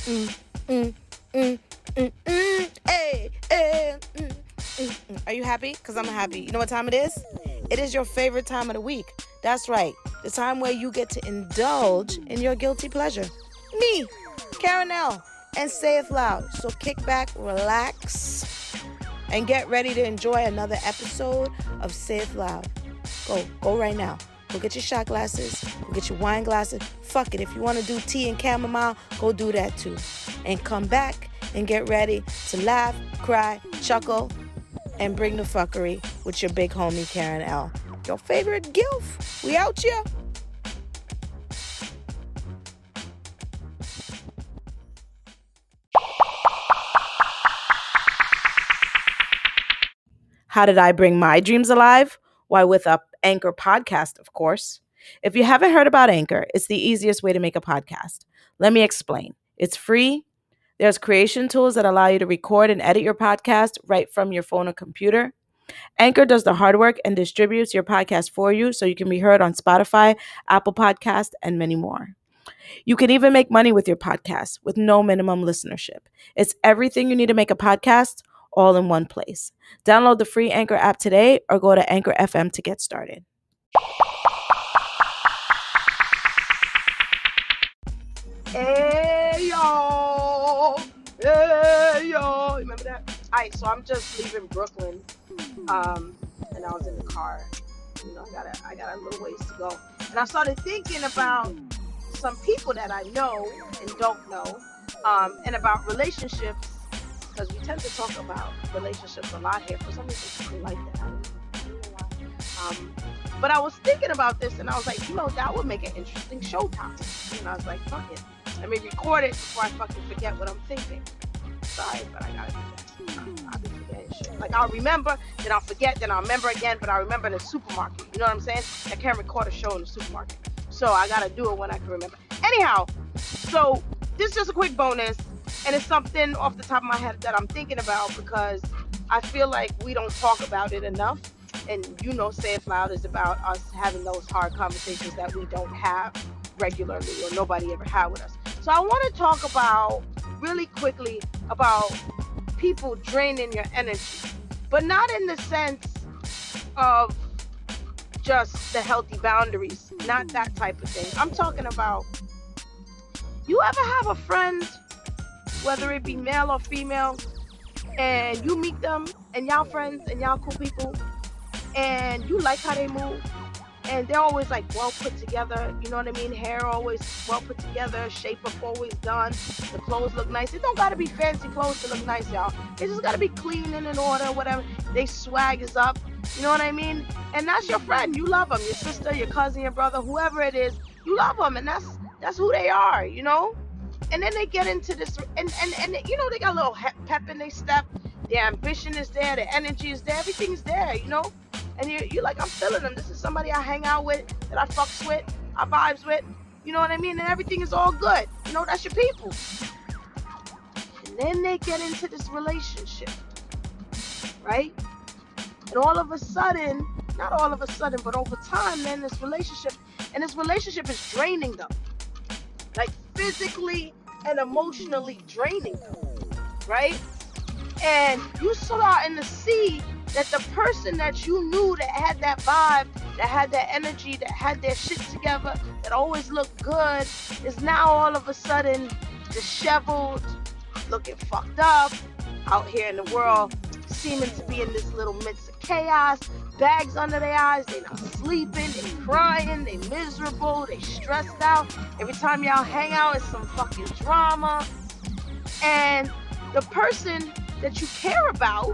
Hey, hey, Are you happy? Because I'm happy. You know what time it is? It is your favorite time of the week. That's right. The time where you get to indulge in your guilty pleasure. Me, Karen L, and say it loud. So kick back, relax, and get ready to enjoy another episode of Say It Loud. Go right now. Go get your shot glasses. Go get your wine glasses. Fuck it. If you want to do tea and chamomile, go do that too. And come back and get ready to laugh, cry, chuckle, and bring the fuckery with your big homie Karen L. Your favorite gilf. We out here. How did I bring my dreams alive? Why, with a Anchor podcast, of course. If you haven't heard about Anchor, it's the easiest way to make a podcast. Let me explain. It's free. There's creation tools that allow you to record and edit your podcast right from your phone or computer. Anchor does the hard work and distributes your podcast for you so you can be heard on Spotify, Apple Podcast, and many more. You can even make money with your podcast with no minimum listenership. It's everything you need to make a podcast all in one place. Download the free Anchor app today or go to Anchor FM to get started. Hey, yo. Hey, yo. Remember that? All right, so I'm just leaving Brooklyn, and I was in the car. You know, I got a little ways to go. And I started thinking about some people that I know and don't know, and about relationships, because we tend to talk about relationships a lot here. For some reason, people like that. I don't know why. But I was thinking about this, and I was like, that would make an interesting show topic. And I was like, fuck it. Let me record it before I fucking forget what I'm thinking. Sorry, but I gotta do that. I'll be forgetting shit. Like, I'll remember, then I'll forget, then I'll remember again, but I'll remember in the supermarket. You know what I'm saying? I can't record a show in the supermarket. So I gotta do it when I can remember. Anyhow, so this is just a quick bonus, and it's something off the top of my head that I'm thinking about because I feel like we don't talk about it enough. And Say It Loud is about us having those hard conversations that we don't have regularly or nobody ever had with us. So I want to talk about really quickly about people draining your energy, but not in the sense of just the healthy boundaries, not that type of thing. I'm talking about, you ever have a friend, whether it be male or female, and you meet them and y'all friends and y'all cool people, and you like how they move, and they're always like well put together, you know what I mean? Hair always well put together, shape up always done, the clothes look nice. It don't gotta be fancy clothes to look nice, y'all. It just gotta be clean and in order, whatever. They swag is up, you know what I mean? And that's your friend. You love them, your sister, your cousin, your brother, whoever it is. You love them, and that's who they are, And then they get into this, and they got a little pep in their step. Their ambition is there, their energy is there, everything's there, And you're like, I'm feeling them. This is somebody I hang out with, that I fucks with, I vibes with. You know what I mean? And everything is all good. That's your people. And then they get into this relationship, right? And all of a sudden, not all of a sudden, but over time, then this relationship is draining them. Like physically and emotionally draining them, right? And you starting to see that the person that you knew that had that vibe, that had that energy, that had their shit together, that always looked good, is now all of a sudden disheveled, looking fucked up, out here in the world, seeming to be in this little midst of chaos, bags under their eyes, they not sleeping, they crying, they miserable, they stressed out. Every time y'all hang out, it's some fucking drama. And the person that you care about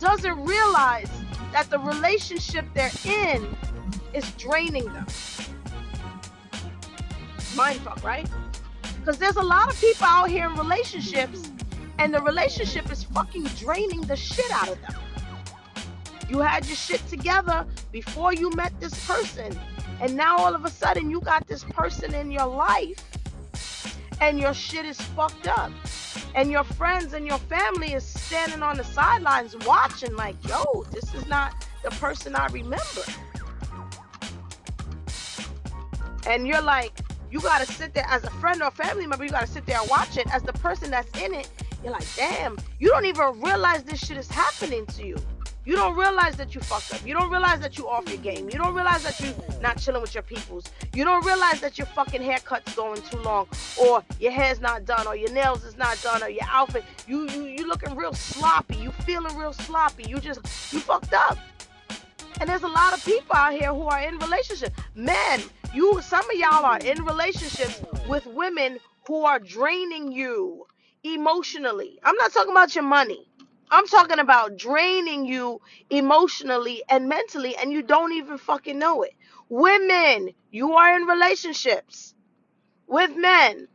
doesn't realize that the relationship they're in is draining them. Mindfuck, right? Because there's a lot of people out here in relationships, and the relationship is fucking draining the shit out of them. You had your shit together before you met this person, and now all of a sudden you got this person in your life, and your shit is fucked up. And your friends and your family is standing on the sidelines watching like, yo, this is not the person I remember. And you're like, you gotta sit there as a friend or family member. You gotta sit there and watch it. As the person that's in it, you're like, damn, you don't even realize this shit is happening to you. You don't realize that you fucked up. You don't realize that you off your game. You don't realize that you not chilling with your peoples. You don't realize that your fucking haircut's going too long, or your hair's not done, or your nails is not done, or your outfit. You looking real sloppy. You feeling real sloppy. You fucked up. And there's a lot of people out here who are in relationships. Men, some of y'all are in relationships with women who are draining you emotionally. I'm not talking about your money. I'm talking about draining you emotionally and mentally, and you don't even fucking know it. Women, you are in relationships with men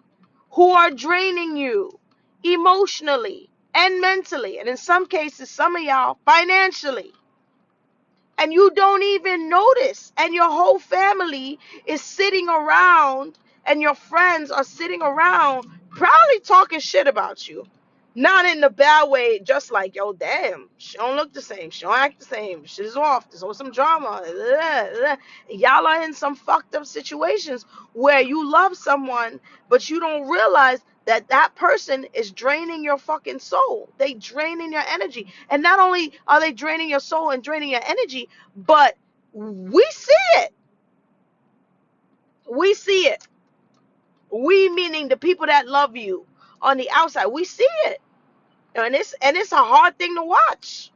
who are draining you emotionally and mentally, and in some cases, some of y'all financially. And you don't even notice, and your whole family is sitting around, and your friends are sitting around probably talking shit about you, not in the bad way, just like, yo, damn, she don't look the same, she don't act the same, shit is off, there's always some drama. Y'all are in some fucked up situations where you love someone, but you don't realize that that person is draining your fucking soul. They draining your energy. And not only are they draining your soul and draining your energy, but we see it. We see it. We, meaning the people that love you on the outside. We see it. And it's a hard thing to watch.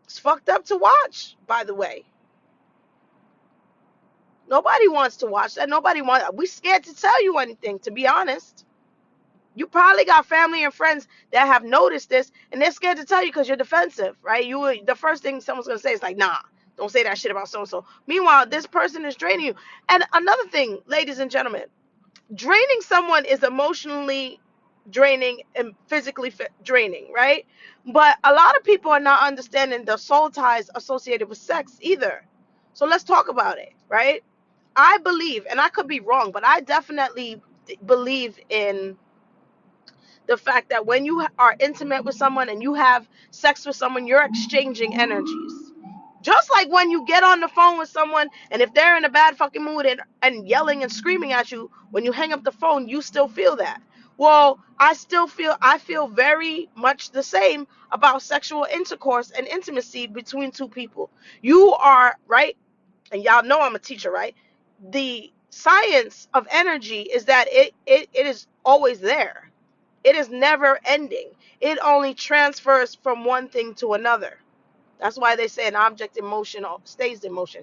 It's fucked up to watch, by the way. Nobody wants to watch that. We scared to tell you anything, to be honest. You probably got family and friends that have noticed this, and they're scared to tell you because you're defensive, right? The first thing someone's gonna say is like, "Nah, don't say that shit about so and so." Meanwhile, this person is draining you. And another thing, ladies and gentlemen, draining someone is emotionally draining and physically draining, right? But a lot of people are not understanding the soul ties associated with sex either. So let's talk about it, right? I believe, and I could be wrong, but I definitely believe in the fact that when you are intimate with someone and you have sex with someone, you're exchanging energies. Just like when you get on the phone with someone, and if they're in a bad fucking mood and yelling and screaming at you, when you hang up the phone, you still feel that. Well, I feel very much the same about sexual intercourse and intimacy between two people. You are, right? And y'all know I'm a teacher, right? The science of energy is that it is always there. It is never ending. It only transfers from one thing to another. That's why they say an object in motion stays in motion.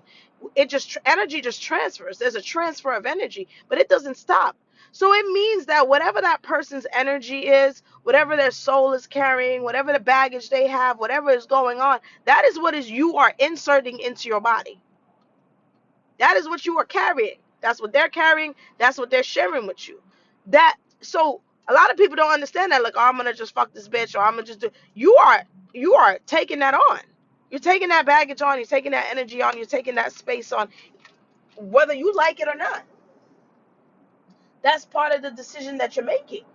Energy just transfers. There's a transfer of energy, but it doesn't stop. So it means that whatever that person's energy is, whatever their soul is carrying, whatever the baggage they have, whatever is going on, that is what is you are inserting into your body. That is what you are carrying. That's what they're carrying. That's what they're sharing with you. So a lot of people don't understand that. Like, oh, I'm gonna just fuck this bitch, or I'm gonna just do. You are taking that on. You're taking that baggage on. You're taking that energy on. You're taking that space on, whether you like it or not. That's part of the decision that you're making.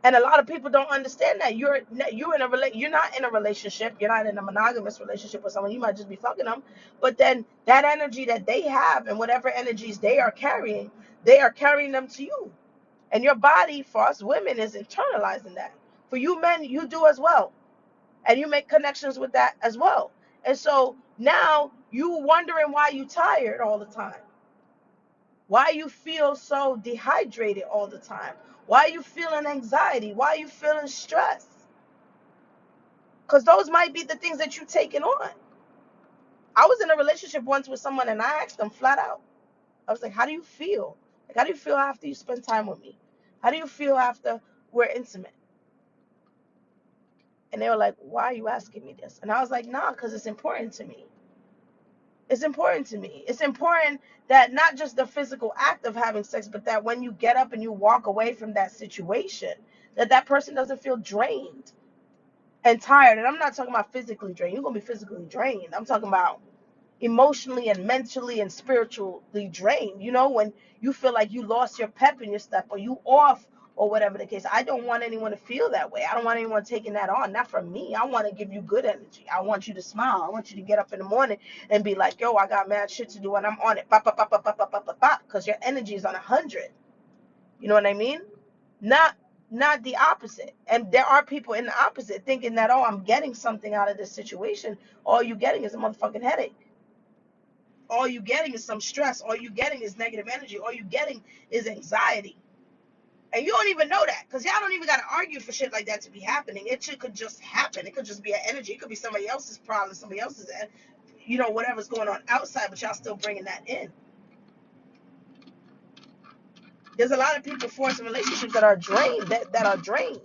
And a lot of people don't understand that you're not in a relationship. You're not in a monogamous relationship with someone. You might just be fucking them, but then that energy that they have and whatever energies they are carrying them to you. And your body, for us women, is internalizing that. For you men, you do as well, and you make connections with that as well. And so now you wondering why you tired all the time. Why you feel so dehydrated all the time? Why you feeling anxiety? Why you feeling stress? Because those might be the things that you're taking on. I was in a relationship once with someone, and I asked them flat out. I was like, how do you feel? Like, how do you feel after you spend time with me? How do you feel after we're intimate? And they were like, why are you asking me this? And I was like, nah, because it's important to me. It's important to me. It's important that not just the physical act of having sex, but that when you get up and you walk away from that situation, that person doesn't feel drained and tired. And I'm not talking about physically drained. You're going to be physically drained. I'm talking about emotionally and mentally and spiritually drained. You know, when you feel like you lost your pep in your step, or you off or whatever the case. I don't want anyone to feel that way. I don't want anyone taking that on. Not from me. I want to give you good energy. I want you to smile. I want you to get up in the morning and be like, yo, I got mad shit to do and I'm on it. Because your energy is on 100. You know what I mean? Not not the opposite. And there are people in the opposite thinking that, oh, I'm getting something out of this situation. All you getting is a motherfucking headache. All you getting is some stress. All you getting is negative energy. All you getting is anxiety. And you don't even know that because y'all don't even got to argue for shit like that to be happening. It could just happen. It could just be an energy. It could be somebody else's problem, somebody else's, whatever's going on outside, but y'all still bringing that in. There's a lot of people forcing relationships that are drained, that are drained.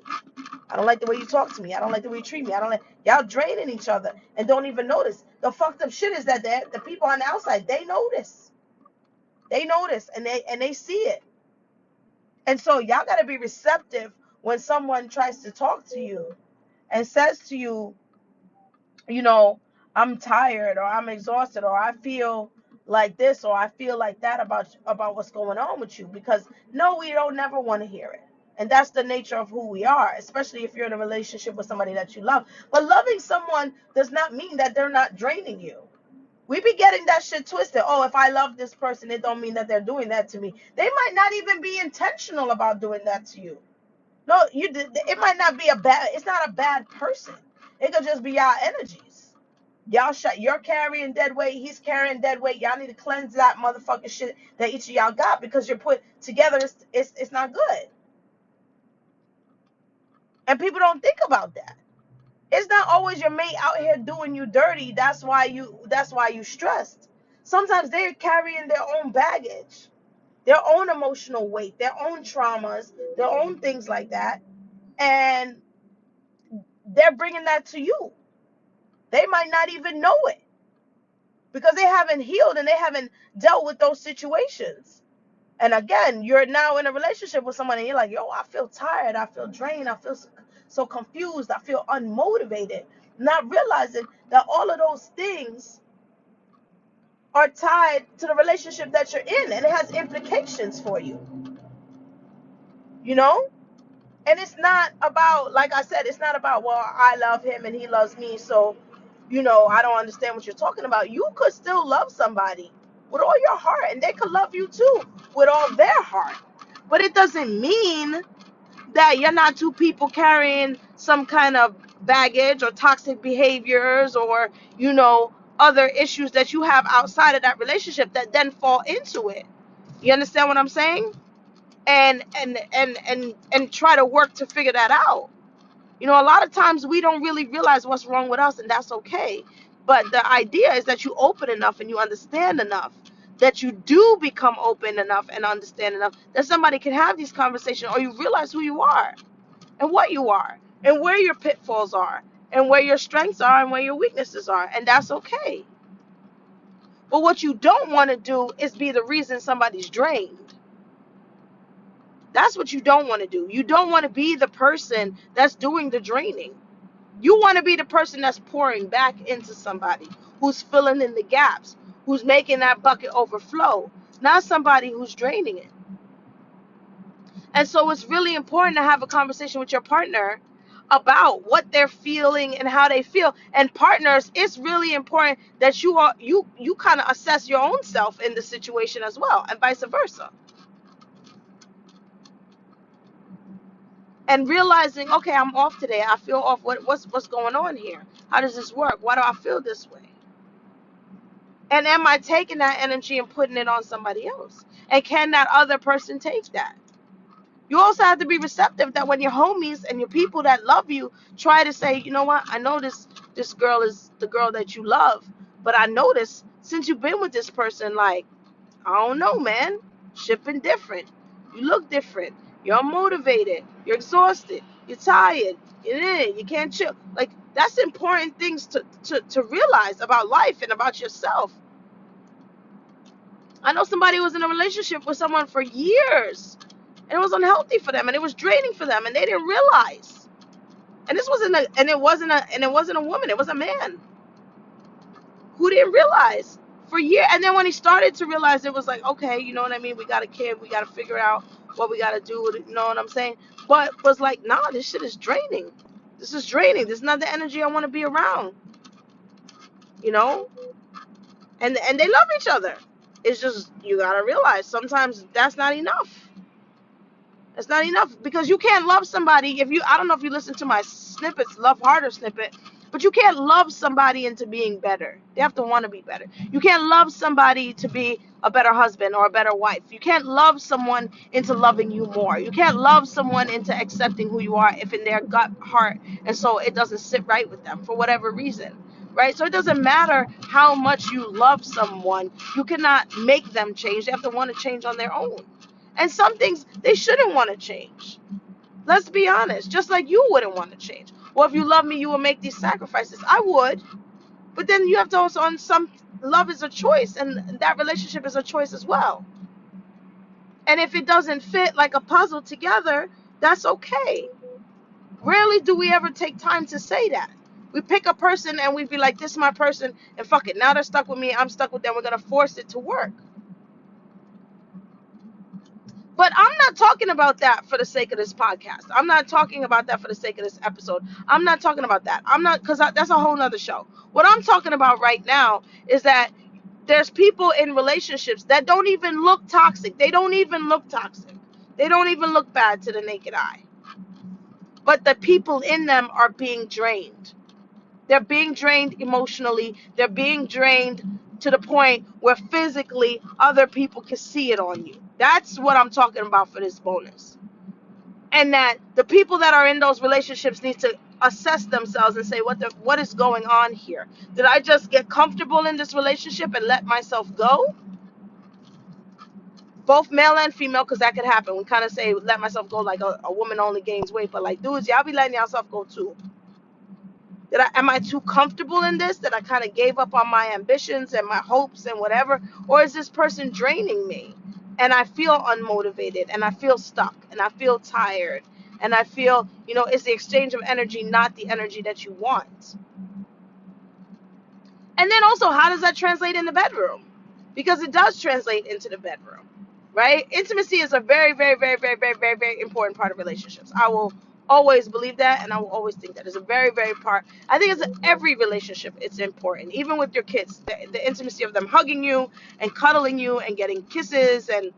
I don't like the way you talk to me. I don't like the way you treat me. I don't like y'all draining each other and don't even notice. The fucked up shit is that the people on the outside, they notice. They notice and they see it. And so y'all gotta be receptive when someone tries to talk to you and says to you, you know, I'm tired or I'm exhausted or I feel like this or I feel like that about what's going on with you, because no, we don't never want to hear it. And that's the nature of who we are, especially if you're in a relationship with somebody that you love. But loving someone does not mean that they're not draining you. We be getting that shit twisted. Oh, if I love this person, it don't mean that they're doing that to me. They might not even be intentional about doing that to you. No, it might not be it's not a bad person. It could just be our energies. You're carrying dead weight, he's carrying dead weight. Y'all need to cleanse that motherfucking shit that each of y'all got, because you're put together, it's not good. And people don't think about that. It's not always your mate out here doing you dirty. That's why you stressed. Sometimes they're carrying their own baggage, their own emotional weight, their own traumas, their own things like that. And they're bringing that to you. They might not even know it because they haven't healed and they haven't dealt with those situations. And again, you're now in a relationship with someone and you're like, yo, I feel tired. I feel drained. I feel so confused. I feel unmotivated. Not realizing that all of those things are tied to the relationship that you're in, and it has implications for you. You know? And it's not about, like I said, it's not about, well, I love him and he loves me, so, I don't understand what you're talking about. You could still love somebody with all your heart, and they could love you too with all their heart. But it doesn't mean that you're not two people carrying some kind of baggage or toxic behaviors or, other issues that you have outside of that relationship that then fall into it. You understand what I'm saying? And try to work to figure that out. A lot of times we don't really realize what's wrong with us, and that's okay. But the idea is that you open enough and you understand enough, that you do become open enough and understand enough that somebody can have these conversations, or you realize who you are and what you are and where your pitfalls are and where your strengths are and where your weaknesses are, and that's okay. But what you don't want to do is be the reason somebody's drained. That's what you don't want to do. You don't want to be the person that's doing the draining. You want to be the person that's pouring back into somebody, who's filling in the gaps, who's making that bucket overflow, not somebody who's draining it. And so it's really important to have a conversation with your partner about what they're feeling and how they feel. And partners, it's really important that you kind of assess your own self in the situation as well, and vice versa. And realizing, okay, I'm off today. I feel off. What's going on here? How does this work? Why do I feel this way? And am I taking that energy and putting it on somebody else? And can that other person take that? You also have to be receptive that when your homies and your people that love you try to say, you know what, I know this girl is the girl that you love, but I noticed since you've been with this person, like, I don't know, man, shit been different. You look different. You're unmotivated. You're exhausted. You're tired. You can't chill. Like, that's important things to realize about life and about yourself. I know somebody who was in a relationship with someone for years, and it was unhealthy for them, and it was draining for them, and they didn't realize. And it wasn't a woman, it was a man who didn't realize for years. And then when he started to realize, it was like, okay, you know what I mean? We got a kid, we got to figure out what we gotta do with it, you know what I'm saying? But was like, nah, this shit is draining. This is draining. This is not the energy I want to be around, you know? And they love each other. It's just you gotta realize sometimes that's not enough. It's not enough because you can't love somebody if you. I don't know if you listen to my snippets, love harder snippet, but you can't love somebody into being better. They have to want to be better. You can't love somebody to be a better husband or a better wife. You can't love someone into loving you more. You can't love someone into accepting who you are if in their gut heart and so it doesn't sit right with them for whatever reason. Right? So it doesn't matter how much you love someone, you cannot make them change. They have to want to change on their own. And some things they shouldn't want to change. Let's be honest. Just like you wouldn't want to change. Well, if you love me, you will make these sacrifices. I would. But then you have to also, on some, love is a choice. And that relationship is a choice as well. And if it doesn't fit like a puzzle together, that's okay. Rarely do we ever take time to say that. We pick a person and we be like, this is my person. And fuck it. Now they're stuck with me. I'm stuck with them. We're going to force it to work. But I'm not talking about that for the sake of this podcast. I'm not talking about that for the sake of this episode. I'm not talking about that. I'm not, because that's a whole nother show. What I'm talking about right now is that there's people in relationships that don't even look toxic. They don't even look toxic. They don't even look bad to the naked eye. But the people in them are being drained. They're being drained emotionally. They're being drained to the point where physically other people can see it on you. That's what I'm talking about for this bonus. And that the people that are in those relationships need to assess themselves and say, what is going on here? Did I just get comfortable in this relationship and let myself go? Both male and female, because that could happen. We kind of say let myself go like a woman only gains weight, but like dudes, y'all be letting yourself go too. Am I too comfortable in this that I kind of gave up on my ambitions and my hopes and whatever? Or is this person draining me? And I feel unmotivated and I feel stuck and I feel tired and I feel, it's the exchange of energy, not the energy that you want. And then also, how does that translate in the bedroom? Because it does translate into the bedroom, right? Intimacy is a very, very, very, very, very, very, very important part of relationships. I will always believe that, and I will always think that it's a very, very part. I think it's every relationship. It's important, even with your kids. The intimacy of them hugging you and cuddling you and getting kisses and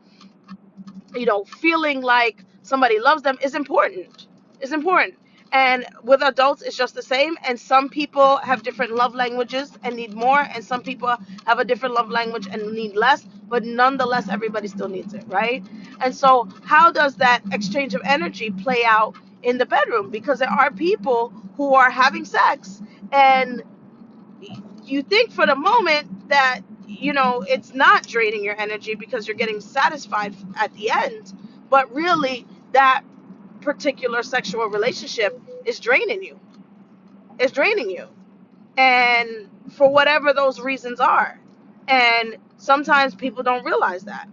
feeling like somebody loves them is important. It's important. And with adults, it's just the same. And some people have different love languages and need more, and some people have a different love language and need less. But nonetheless, everybody still needs it, right? And so, how does that exchange of energy play out in the bedroom? Because there are people who are having sex, and you think for the moment that it's not draining your energy because you're getting satisfied at the end, but really that particular sexual relationship is draining you. It's draining you, and for whatever those reasons are. And sometimes people don't realize that.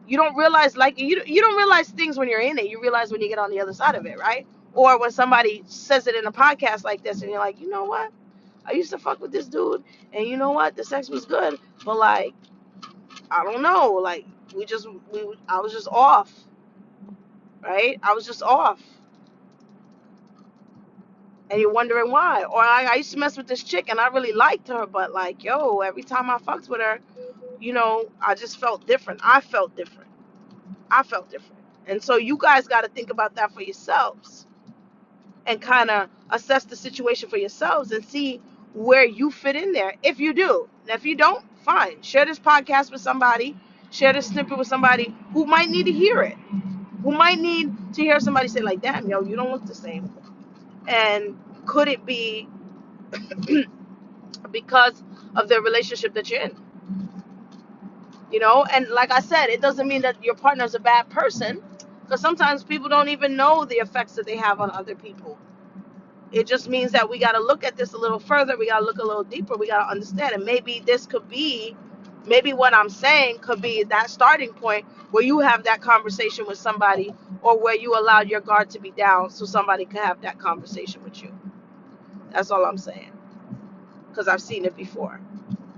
You don't realize, like, you don't realize things when you're in it. You realize when you get on the other side of it, right? Or when somebody says it in a podcast like this and you're like, you know what, I used to fuck with this dude, and you know what? The sex was good, but like, I don't know, like, I was just off, right? I was just off, and you're wondering why. Or I used to mess with this chick, and I really liked her, but like, yo, every time I fucked with her, I just felt different. I felt different. And so you guys got to think about that for yourselves and kind of assess the situation for yourselves and see where you fit in there. If you do. If you don't, fine. Share this podcast with somebody. Share this snippet with somebody who might need to hear it. Who might need to hear somebody say like, damn, yo, you don't look the same. And could it be because of the relationship that you're in? And like I said, it doesn't mean that your partner's a bad person, because sometimes people don't even know the effects that they have on other people. It just means that we got to look at this a little further. We got to look a little deeper. We got to understand. And maybe what I'm saying could be that starting point where you have that conversation with somebody, or where you allowed your guard to be down so somebody can have that conversation with you. That's all I'm saying. Because I've seen it before.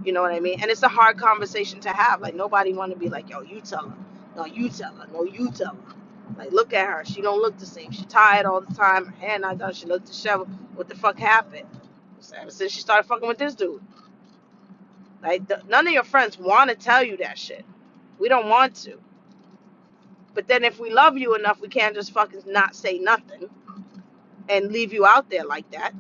You know what I mean? And it's a hard conversation to have. Like, nobody want to be like, yo, you tell them. No, you tell her. No, you tell her. Like, look at her. She don't look the same. She tired all the time. Her hair not done. She look disheveled. What the fuck happened? Ever since she started fucking with this dude. Like, none of your friends want to tell you that shit. We don't want to. But then if we love you enough, we can't just fucking not say nothing and leave you out there like that.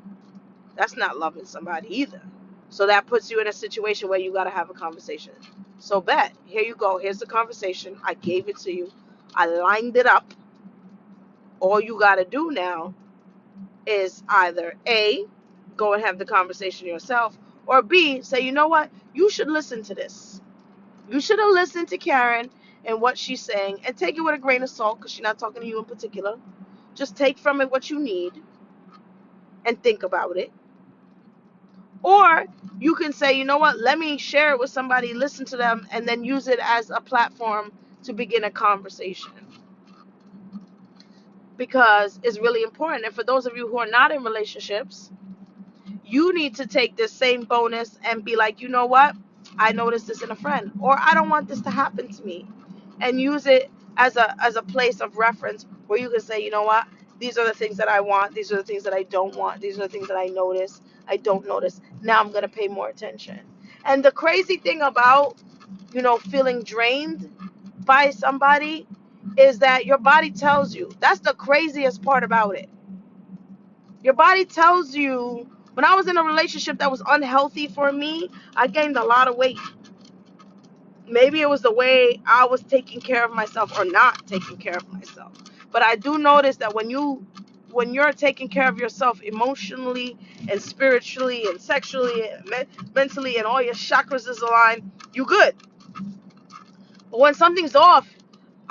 That's not loving somebody either. So that puts you in a situation where you got to have a conversation. So bet, here you go. Here's the conversation. I gave it to you. I lined it up. All you got to do now is either A, go and have the conversation yourself, or B, say, you know what? You should listen to this. You should have listened to Karen and what she's saying and take it with a grain of salt because she's not talking to you in particular. Just take from it what you need and think about it. Or you can say, you know what, let me share it with somebody, listen to them, and then use it as a platform to begin a conversation. Because it's really important. And for those of you who are not in relationships, you need to take this same bonus and be like, you know what, I noticed this in a friend, or I don't want this to happen to me, and use it as a place of reference where you can say, you know what, these are the things that I want, these are the things that I don't want, these are the things that I don't notice. Now I'm going to pay more attention. And the crazy thing about, feeling drained by somebody is that your body tells you. That's the craziest part about it. Your body tells you. When I was in a relationship that was unhealthy for me, I gained a lot of weight. Maybe it was the way I was taking care of myself or not taking care of myself. But I do notice that when you're taking care of yourself emotionally and spiritually and sexually and mentally, and all your chakras is aligned, you good. But when something's off,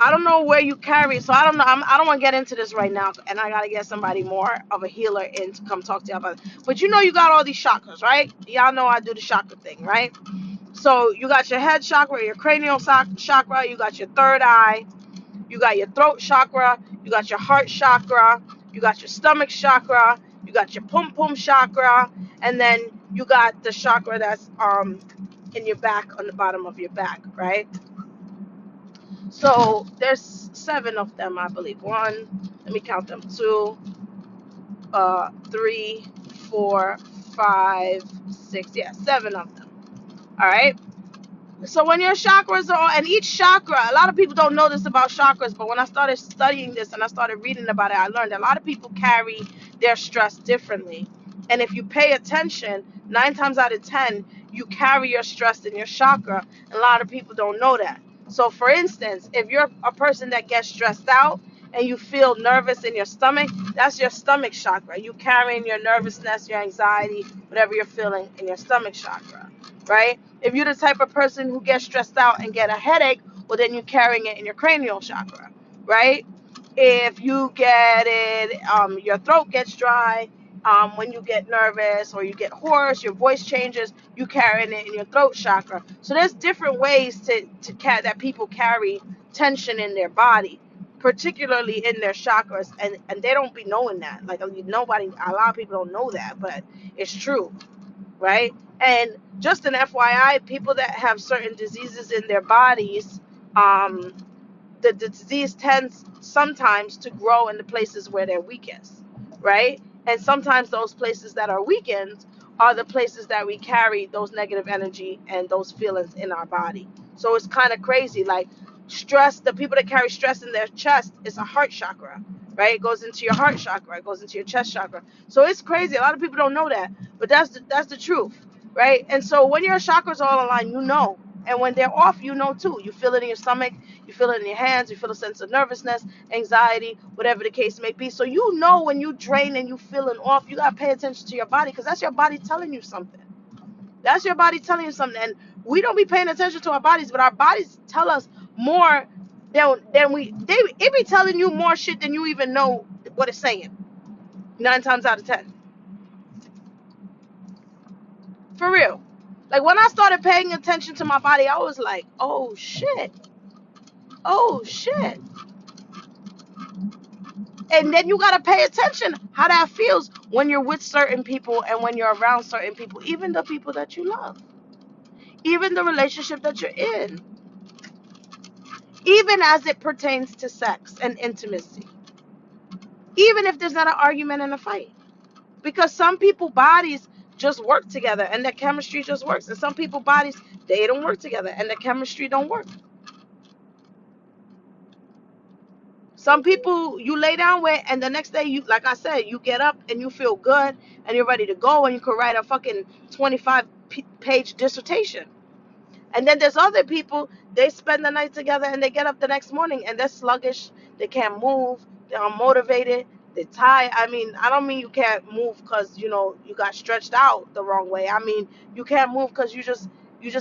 I don't know where you carry. So I don't know. I don't want to get into this right now, and I gotta get somebody more of a healer in to come talk to you about it. But you got all these chakras, right? Y'all know I do the chakra thing, right? So you got your head chakra, your cranial chakra, you got your third eye, you got your throat chakra, you got your heart chakra, you got your stomach chakra, you got your pum pum chakra, and then you got the chakra that's in your back, on the bottom of your back, right? So there's 7 of them, I believe. 1, let me count them. 2, 3, 4, 5, 6. Yeah, 7 of them. All right. So when your chakras are, and each chakra, a lot of people don't know this about chakras, but when I started studying this and I started reading about it, I learned a lot of people carry their stress differently. And if you pay attention, 9 times out of 10, you carry your stress in your chakra. And a lot of people don't know that. So for instance, if you're a person that gets stressed out and you feel nervous in your stomach, that's your stomach chakra. You carrying your nervousness, your anxiety, whatever you're feeling in your stomach chakra, right? If you're the type of person who gets stressed out and get a headache, well, then you're carrying it in your cranial chakra, right? If you get it, your throat gets dry, when you get nervous or you get hoarse, your voice changes, you carrying it in your throat chakra. So there's different ways that people carry tension in their body, particularly in their chakras, and they don't be knowing that. Like, nobody, a lot of people don't know that, but it's true, right? And just an FYI, people that have certain diseases in their bodies, the disease tends sometimes to grow in the places where they're weakest, right? And sometimes those places that are weakened are the places that we carry those negative energy and those feelings in our body. So it's kind of crazy. Like, stress, the people that carry stress in their chest is a heart chakra, right? It goes into your heart chakra, it goes into your chest chakra. So it's crazy. A lot of people don't know that, but that's the truth, right? And so when your chakras are all aligned, you know. And when they're off, you know too. You feel it in your stomach, you feel it in your hands, you feel a sense of nervousness, anxiety, whatever the case may be. So you know when you drain and you feeling off, you gotta pay attention to your body, because that's your body telling you something. That's your body telling you something. And we don't be paying attention to our bodies, but our bodies tell us more than it be telling you more shit than you even know what it's saying. 9 times out of 10. For real. Like, when I started paying attention to my body, I was like, oh shit. Oh shit. And then you gotta pay attention how that feels when you're with certain people and when you're around certain people, even the people that you love, even the relationship that you're in, even as it pertains to sex and intimacy, even if there's not an argument and a fight. Because some people bodies just work together and the chemistry just works, and some people bodies, they don't work together and the chemistry don't work. Some people you lay down with, and the next day, you, like I said, you get up and you feel good and you're ready to go and you could write a fucking 25-page dissertation. And then there's other people, they spend the night together and they get up the next morning and they're sluggish, they can't move, they're unmotivated, they're tired. I mean, I don't mean you can't move because, you got stretched out the wrong way. I mean, you can't move because you just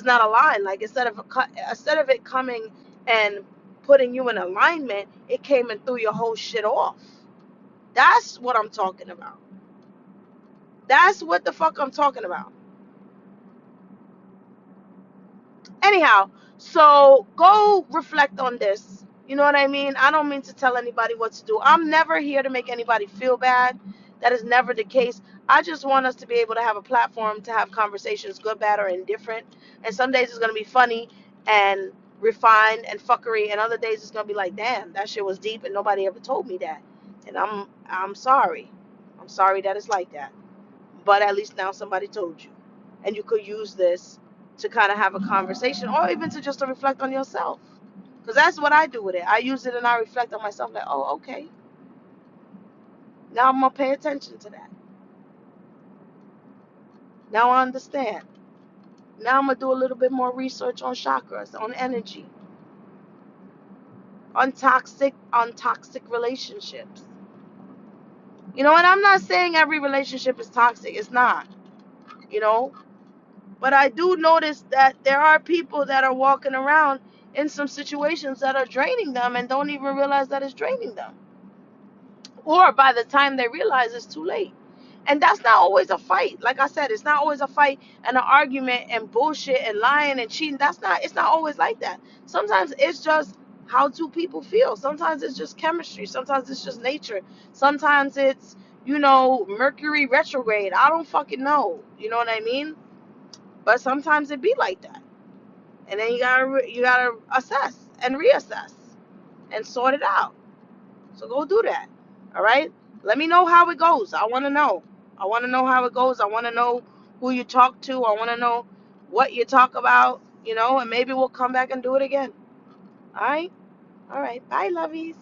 not aligned. Like, instead of it coming and putting you in alignment, it came and threw your whole shit off. That's what I'm talking about. That's what the fuck I'm talking about. Anyhow, so go reflect on this. You know what I mean? I don't mean to tell anybody what to do. I'm never here to make anybody feel bad. That is never the case. I just want us to be able to have a platform to have conversations, good, bad, or indifferent. And some days it's going to be funny and refined and fuckery, and other days it's going to be like, damn, that shit was deep and nobody ever told me that. And I'm sorry. I'm sorry that it's like that. But at least now somebody told you. And you could use this to kind of have a conversation, or even to just to reflect on yourself. Because that's what I do with it. I use it and I reflect on myself like, oh, okay. Now I'm going to pay attention to that. Now I understand. Now I'm going to do a little bit more research on chakras, on energy, on toxic relationships. You know, and I'm not saying every relationship is toxic. It's not, you know. But I do notice that there are people that are walking around in some situations that are draining them and don't even realize that it's draining them. Or by the time they realize, it's too late. And that's not always a fight. Like I said, it's not always a fight and an argument and bullshit and lying and cheating. It's not always like that. Sometimes it's just how two people feel. Sometimes it's just chemistry. Sometimes it's just nature. Sometimes it's, Mercury retrograde. I don't fucking know. You know what I mean? But sometimes it be like that. And then you gotta assess and reassess and sort it out. So go do that. All right. Let me know how it goes. I want to know. I want to know how it goes. I want to know who you talk to. I want to know what you talk about. And maybe we'll come back and do it again. All right. All right. Bye, lovies.